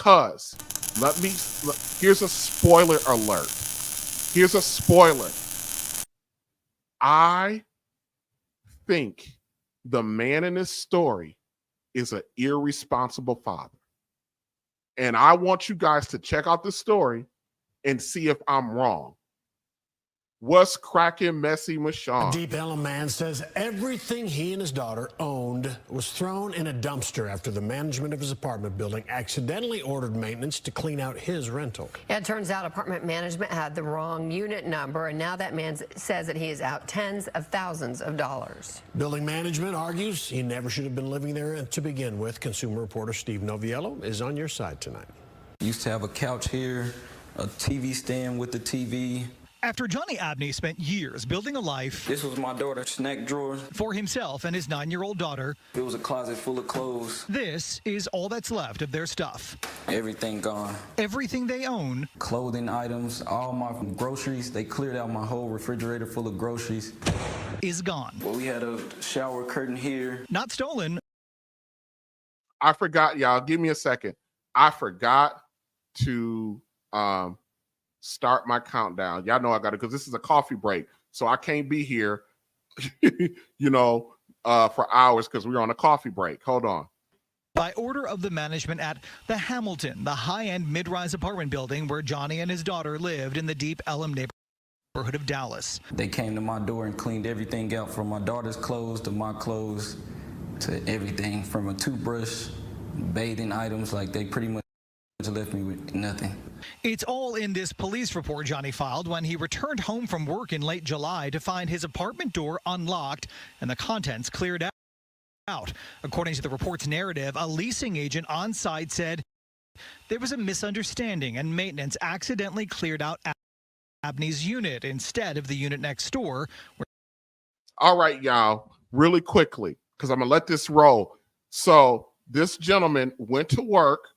because here's a spoiler alert. Here's a spoiler. I think the man in this story is an irresponsible father. And I want you guys to check out the story and see if I'm wrong. What's cracking, Messy Michon? Deep M.A.N says everything he and his daughter owned was thrown in a dumpster after the management of his apartment building accidentally ordered maintenance to clean out his rental. Yeah, it turns out apartment management had the wrong unit number, and now that man says that he is out tens of thousands of dollars. Building management argues he never should have been living there to begin with. Consumer reporter Steve Noviello is on your side tonight. Used to have a couch here, a TV stand with the TV. After Johnny Abney spent years building a life. This was my daughter's snack drawer. For himself and his 9-year-old daughter. It was a closet full of clothes. This is all that's left of their stuff. Everything gone. Everything they own. Clothing items, all my groceries. They cleared out my whole refrigerator full of groceries. Is gone. Well, we had a shower curtain here. Not stolen. I forgot, y'all. Give me a second. I forgot to start my countdown. Y'all know I got to, because this is a coffee break, so I can't be here, for hours because we're on a coffee break. Hold on. By order of the management at the Hamilton, the high-end mid-rise apartment building where Johnny and his daughter lived in the Deep Ellum neighborhood of Dallas. They came to my door and cleaned everything out, from my daughter's clothes to my clothes to everything, from a toothbrush, bathing items. Like, they pretty much left me with nothing. It's all in this police report Johnny filed when he returned home from work in late July to find his apartment door unlocked and the contents cleared out. According to the report's narrative, a leasing agent on site said there was a misunderstanding and maintenance accidentally cleared out Abney's unit instead of the unit next door. All right, y'all, really quickly, because I'm going to let this roll. So this gentleman went to work,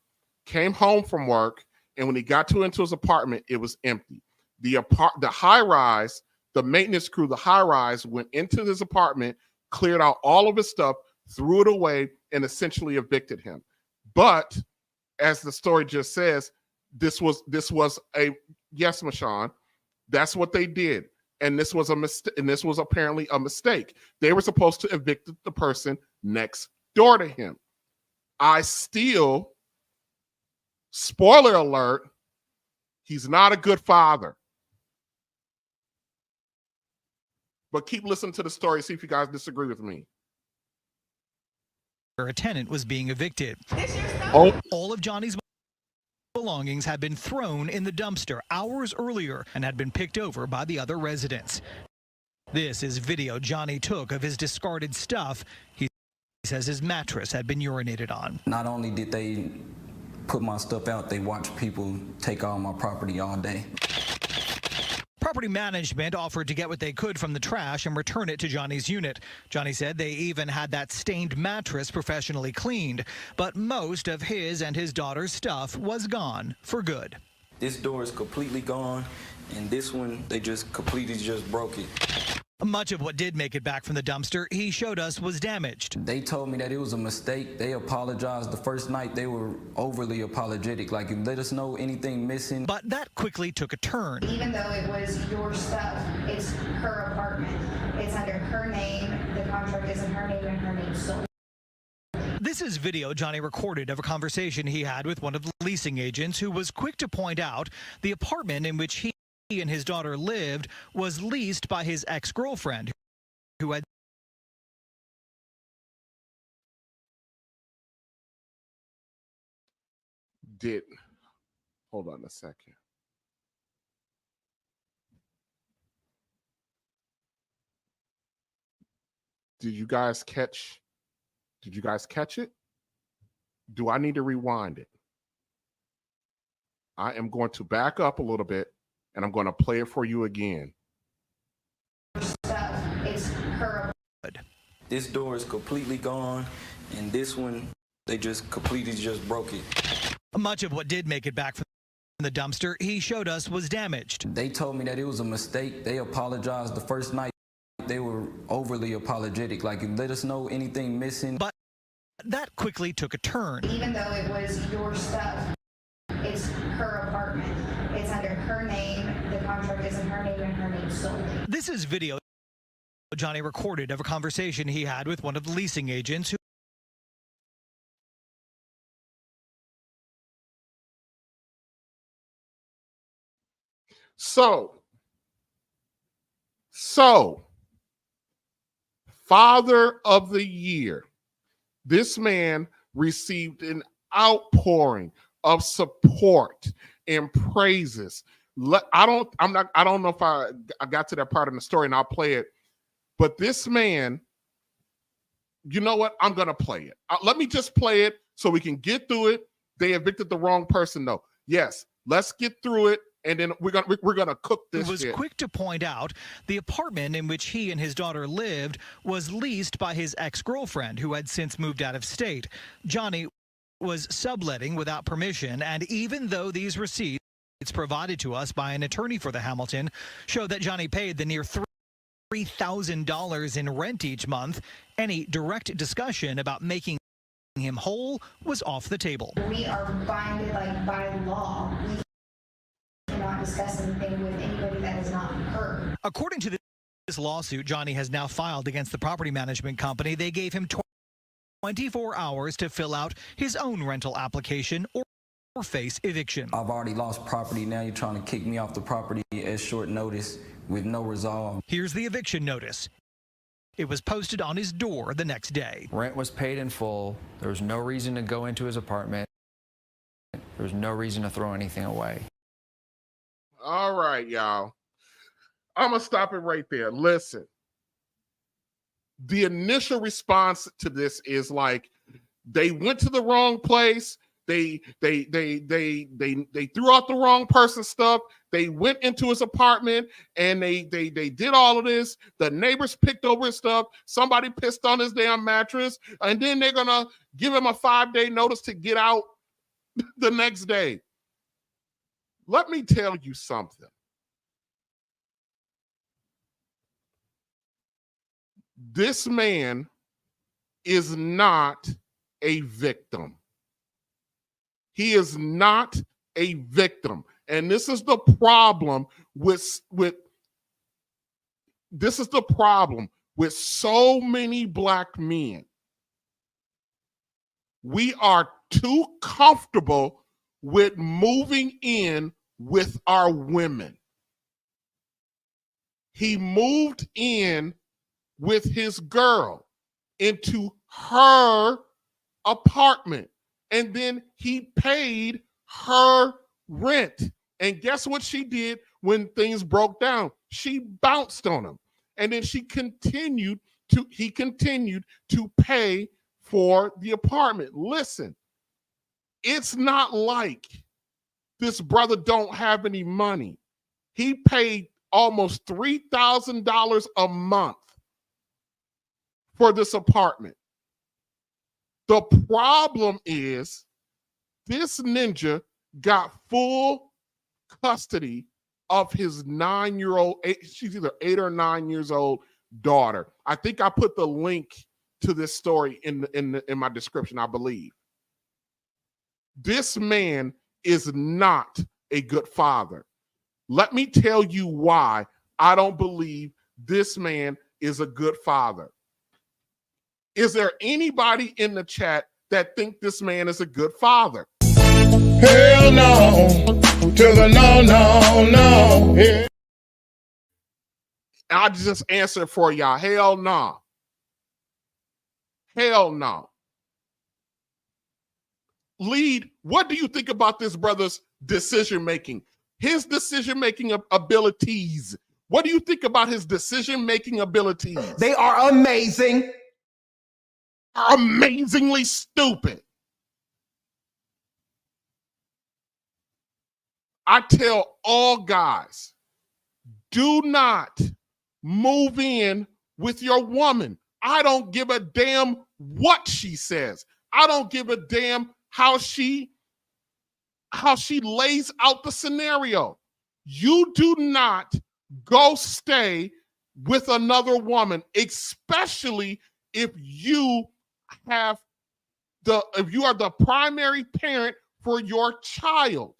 came home from work, and when he got into his apartment, it was empty. The high-rise, the maintenance crew, the high-rise went into his apartment, cleared out all of his stuff, threw it away, and essentially evicted him. But as the story just says, this was a yes, Michon. That's what they did, and this was a mistake. And this was apparently a mistake. They were supposed to evict the person next door to him. Spoiler alert, he's not a good father. But keep listening to the story, see if you guys disagree with me. Where a tenant was being evicted. All of Johnny's belongings had been thrown in the dumpster hours earlier and had been picked over by the other residents. This is video Johnny took of his discarded stuff. He says his mattress had been urinated on. Not only did they put my stuff out, they watched people take all my property all day. Property management offered to get what they could from the trash and return it to Johnny's unit. Johnny said they even had that stained mattress professionally cleaned, but most of his and his daughter's stuff was gone for good. This door is completely gone, and this one, they just completely broke it. Much of what did make it back from the dumpster, he showed us, was damaged. They told me that it was a mistake. They apologized. The first night, they were overly apologetic, like, let us know anything missing. But that quickly took a turn. Even though it was your stuff, it's her apartment. It's under her name. The contract is in her name and her name solely. This is video Johnny recorded of a conversation he had with one of the leasing agents who was quick to point out the apartment in which he and his daughter lived was leased by his ex-girlfriend who had hold on a second. Did you guys catch it? Do I need to rewind it? I am going to back up a little bit and I'm going to play it for you again. It's her. This door is completely gone, and this one, they just completely broke it. Much of what did make it back from the dumpster, he showed us, was damaged. They told me that it was a mistake. They apologized. The first night, they were overly apologetic, like, let us know anything missing. But that quickly took a turn. Even though it was your stuff, her name solely. This is video Johnny recorded of a conversation he had with one of the leasing agents who So, Father of the Year. This man received an outpouring of support and praises. I don't know if I got to that part of the story, and I'll play it. But this man, you know what? I'm gonna play it. Let me just play it so we can get through it. They evicted the wrong person, though. Yes, let's get through it. And then we're gonna cook this. He was quick to point out the apartment in which he and his daughter lived was leased by his ex-girlfriend, who had since moved out of state. Johnny was subletting without permission, and even though these receipts provided to us by an attorney for the Hamilton show that Johnny paid the near $3,000 in rent each month, any direct discussion about making him whole was off the table. We are binded by law. We cannot discuss anything with anybody that is not her. According to this lawsuit Johnny has now filed against the property management company, they gave him 24 hours to fill out his own rental application or face eviction. I've already lost property. Now you're trying to kick me off the property at short notice with no resolve. Here's the eviction notice. It was posted on his door the next day. Rent was paid in full. There was no reason to go into his apartment. There was no reason to throw anything away. All right, y'all. I'm going to stop it right there. Listen. The initial response to this is like, they went to the wrong place. They threw out the wrong person's stuff. They went into his apartment and they did all of this. The neighbors picked over his stuff. Somebody pissed on his damn mattress. And then they're going to give him a 5-day notice to get out the next day. Let me tell you something. This man is not a victim. He is not a victim. And this is the problem with so many black men. We are too comfortable with moving in with our women. He moved in with his girl into her apartment. And then he paid her rent. And guess what she did when things broke down? She bounced on him. And then he continued to pay for the apartment. Listen, it's not like this brother don't have any money. He paid almost $3,000 a month for this apartment. The problem is this ninja got full custody of his 9-year-old, she's either 8 or 9 years old daughter. I think I put the link to this story in my description, I believe. This man is not a good father. Let me tell you why I don't believe this man is a good father. Is there anybody in the chat that think this man is a good father? Hell no, to the no. Yeah. I'll just answer for y'all. Hell no. Hell no. Lead, what do you think about this brother's decision-making? His decision-making abilities. What do you think about his decision-making abilities? They are amazing. Amazingly stupid. I tell all guys, do not move in with your woman. I don't give a damn what she says. I don't give a damn how she lays out the scenario. You do not go stay with another woman, especially if you are the primary parent for your child.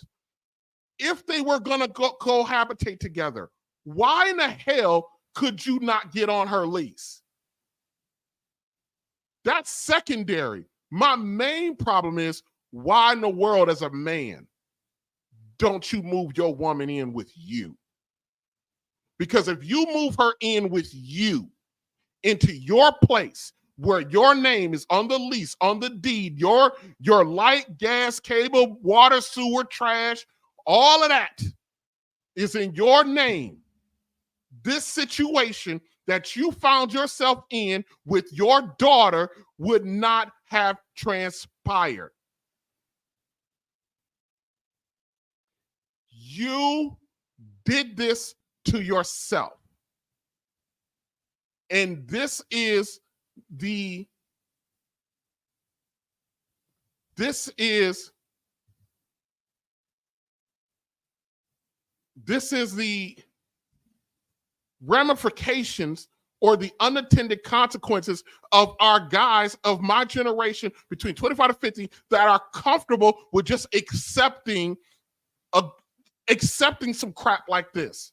If they were going to cohabitate together, Why in the hell could you not get on her lease? That's secondary. My main problem is, why in the world, as a man, don't you move your woman in with you? Because if you move her in with you into your place where your name is on the lease, on the deed, your light, gas, cable, water, sewer, trash, all of that is in your name. This situation that you found yourself in with your daughter would not have transpired. You did this to yourself. And this is the ramifications or the unintended consequences of our guys of my generation between 25 to 50 that are comfortable with just accepting some crap like this.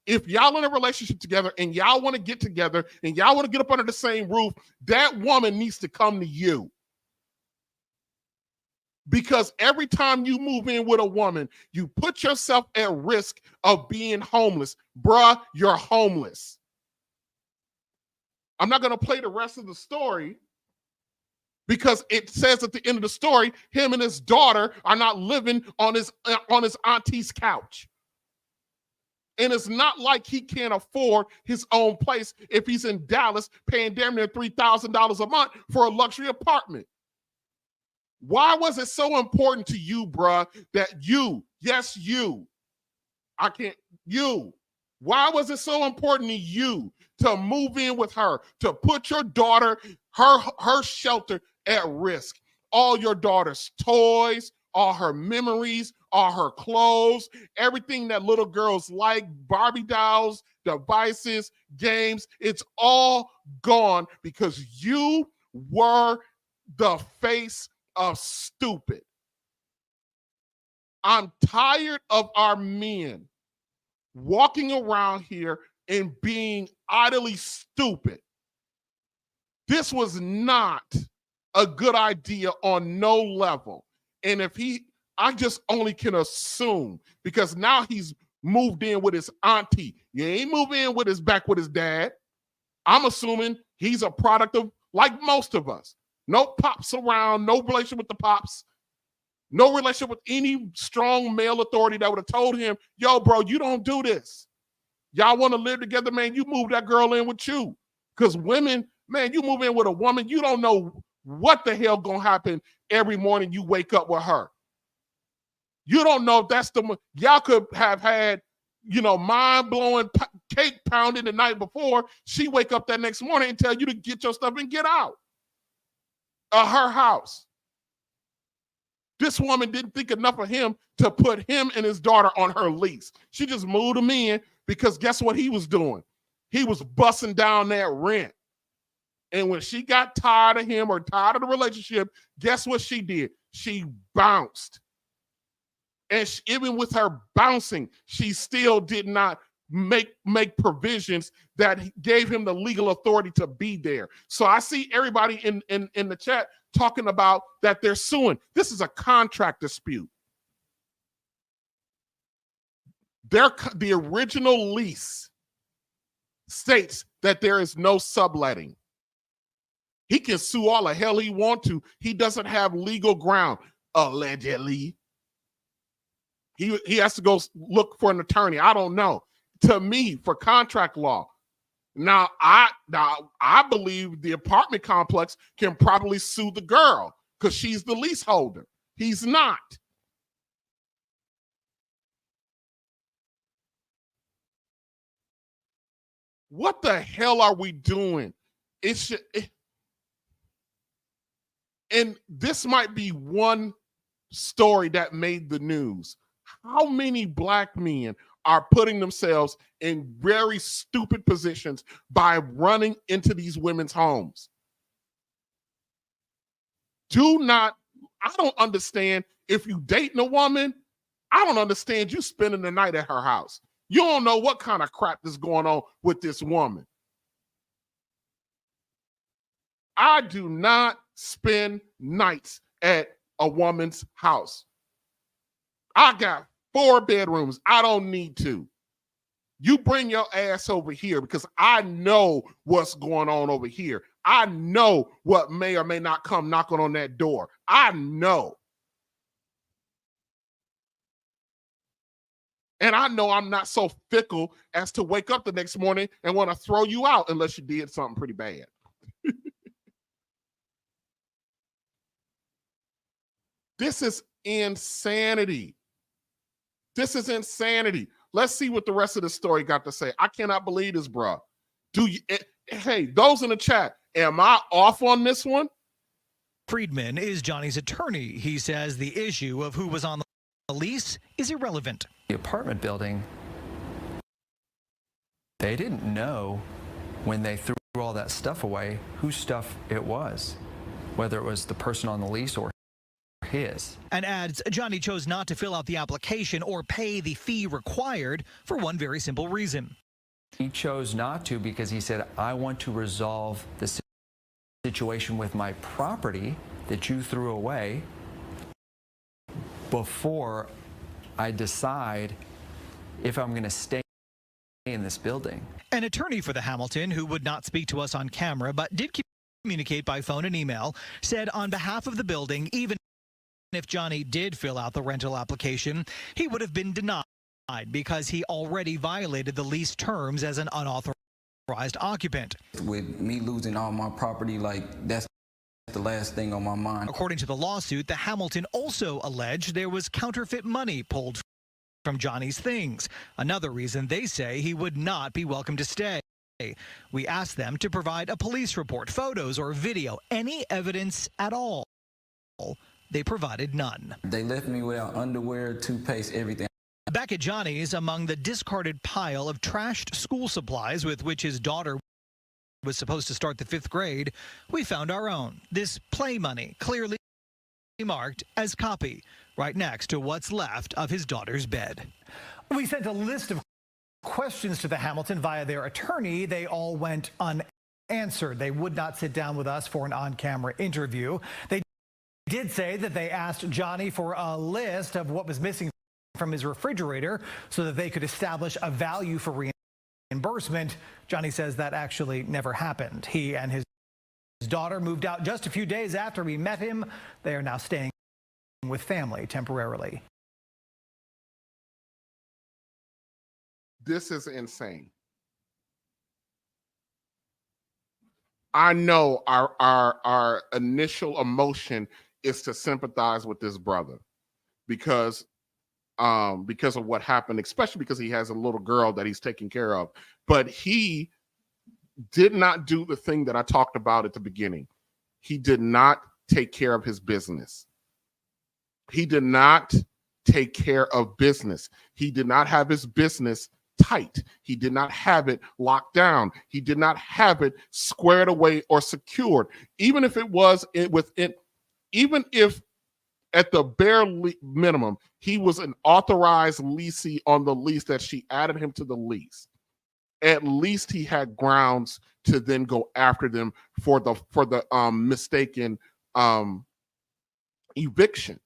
If y'all in a relationship together and y'all want to get together and y'all want to get up under the same roof, that woman needs to come to you. Because every time you move in with a woman, you put yourself at risk of being homeless. Bruh, you're homeless. I'm not going to play the rest of the story because it says at the end of the story, him and his daughter are not living on his auntie's couch. And it's not like he can't afford his own place if he's in Dallas paying damn near $3,000 a month for a luxury apartment. Why was it so important to you, bruh, that you, yes, you, why was it so important to you to move in with her, to put your daughter, her shelter at risk? All your daughter's toys, all her memories, all her clothes, everything that little girls like, Barbie dolls, devices, games, it's all gone because you were the face of stupid. I'm tired of our men walking around here and being idly stupid. This was not a good idea on no level. And I just only can assume, because now he's moved in with his auntie. You ain't moved in with his dad. I'm assuming he's a product of, like most of us, no pops around, no relationship with the pops, no relationship with any strong male authority that would have told him, yo, bro, you don't do this. Y'all want to live together, man, you move that girl in with you. Because women, man, you move in with a woman, you don't know what the hell gonna happen every morning you wake up with her. You don't know if that's y'all could have had, mind-blowing cake pounding the night before. She wake up that next morning and tell you to get your stuff and get out of her house. This woman didn't think enough of him to put him and his daughter on her lease. She just moved him in because guess what he was doing? He was busting down that rent. And when she got tired of him or tired of the relationship, guess what she did? She bounced. And even with her bouncing, she still did not make provisions that gave him the legal authority to be there. So I see everybody in the chat talking about that they're suing. This is a contract dispute. The original lease states that there is no subletting. He can sue all the hell he wants to. He doesn't have legal ground, allegedly. He has to go look for an attorney. I don't know. To me, for contract law, now I believe the apartment complex can probably sue the girl because she's the leaseholder. He's not. What the hell are we doing? And this might be one story that made the news. How many black men are putting themselves in very stupid positions by running into these women's homes? I don't understand if you dating a woman, I don't understand you spending the night at her house. You don't know what kind of crap is going on with this woman. I do not spend nights at a woman's house. I got 4 bedrooms. I don't need to. You bring your ass over here because I know what's going on over here. I know what may or may not come knocking on that door. I know. And I know I'm not so fickle as to wake up the next morning and want to throw you out unless you did something pretty bad. This is insanity. This is insanity. Let's see what the rest of the story got to say. I cannot believe this, bro. Hey, those in the chat, am I off on this one? Friedman is Johnny's attorney. He says the issue of who was on the lease is irrelevant. The apartment building, they didn't know when they threw all that stuff away whose stuff it was, whether it was the person on the lease or his. And adds Johnny chose not to fill out the application or pay the fee required for one very simple reason. He chose not to because he said, I want to resolve the situation with my property that you threw away before I decide if I'm going to stay in this building. An attorney for the Hamilton, who would not speak to us on camera but did communicate by phone and email, said on behalf of the building, even if Johnny did fill out the rental application, he would have been denied because he already violated the lease terms as an unauthorized occupant. With me losing all my property, like, that's the last thing on my mind. According to the lawsuit, the Hamilton also alleged there was counterfeit money pulled from Johnny's things. Another reason they say he would not be welcome to stay. We asked them to provide a police report, photos, or video, any evidence at all. They provided none. They left me without underwear, toothpaste, everything. Back at Johnny's, among the discarded pile of trashed school supplies with which his daughter was supposed to start the 5th grade, we found our own. This play money, clearly marked as copy, right next to what's left of his daughter's bed. We sent a list of questions to the Hamilton via their attorney. They all went unanswered. They would not sit down with us for an on-camera interview. They did say that they asked Johnny for a list of what was missing from his refrigerator so that they could establish a value for reimbursement. Johnny says that actually never happened. He and his daughter moved out just a few days after we met him. They are now staying with family temporarily. This is insane. I know our initial emotion is to sympathize with this brother because of what happened, especially because he has a little girl that he's taking care of. But he did not do the thing that I talked about at the beginning. He did not take care of his business. He did not take care of business. He did not have his business tight. He did not have it locked down. He did not have it squared away or secured. Even if it was within, even if at the bare minimum, he was an authorized leasee on the lease that she added him to the lease. At least he had grounds to then go after them for the mistaken eviction.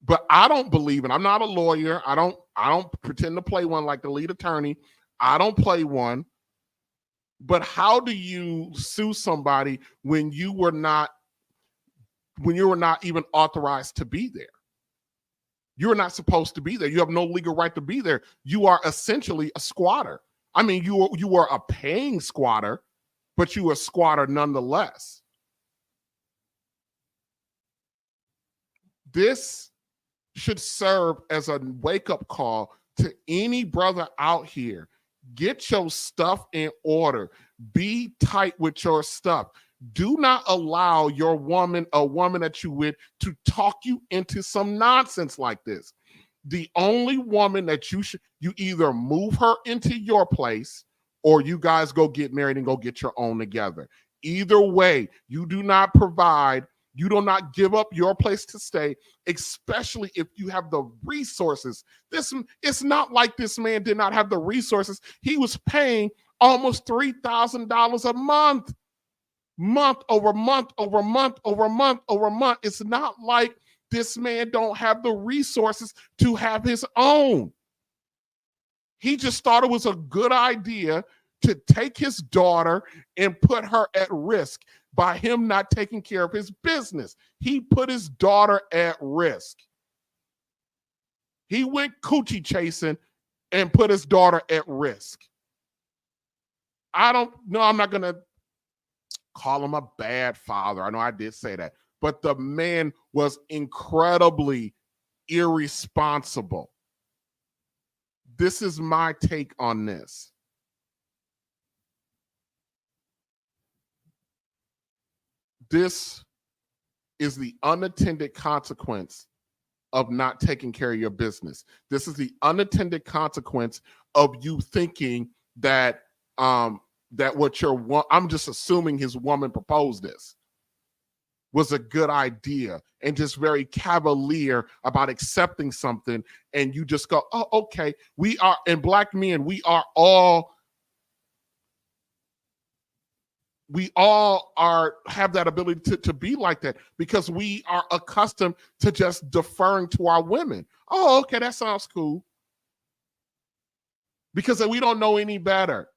But I don't believe, and I'm not a lawyer. I don't pretend to play one like the lead attorney. I don't play one. But how do you sue somebody when you were not even authorized to be there? You're not supposed to be there. You have no legal right to be there. You are essentially a squatter. I mean, you are a paying squatter, but you are a squatter nonetheless. This should serve as a wake-up call to any brother out here. Get your stuff in order. Be tight with your stuff. Do not allow your woman, a woman that you with, to talk you into some nonsense like this. The only woman that you either move her into your place or you guys go get married and go get your own together. Either way, you do not provide You do not give up your place to stay, especially if you have the resources. It's not like this man did not have the resources. He was paying almost $3,000 a month. Month over month over month over month over month. It's not like this man don't have the resources to have his own. He just thought it was a good idea to take his daughter and put her at risk by him not taking care of his business. He put his daughter at risk. He went coochie chasing and put his daughter at risk. I'm not going to call him a bad father. I know I did say that, but the man was incredibly irresponsible. This is my take on this. This is the unintended consequence of not taking care of your business. This is the unintended consequence of you thinking that that what I'm just assuming his woman proposed this was a good idea, and just very cavalier about accepting something, and you just go, oh, okay. We are, and black men, we all have that ability to be like that, because we are accustomed to just deferring to our women. Oh, okay, that sounds cool. Because we don't know any better.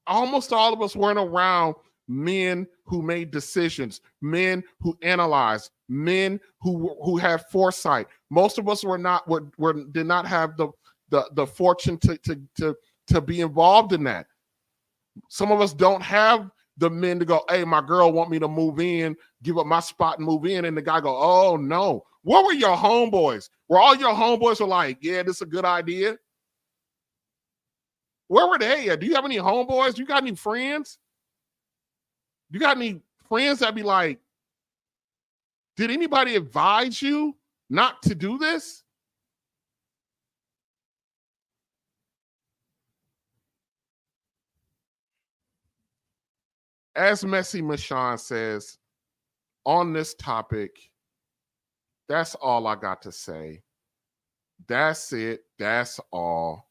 Almost all of us weren't around men who made decisions, men who analyzed, men who had foresight. Most of us did not have the fortune to be involved in that. Some of us don't have the men to go, hey, my girl want me to move in, give up my spot and move in. And the guy go, oh, no. What were your homeboys? Were all your homeboys were like, yeah, this is a good idea? Where were they at? Do you have any homeboys? You got any friends? You got any friends that be like, did anybody advise you not to do this? As Messy Michon says, on this topic, that's all I got to say. That's it. That's all.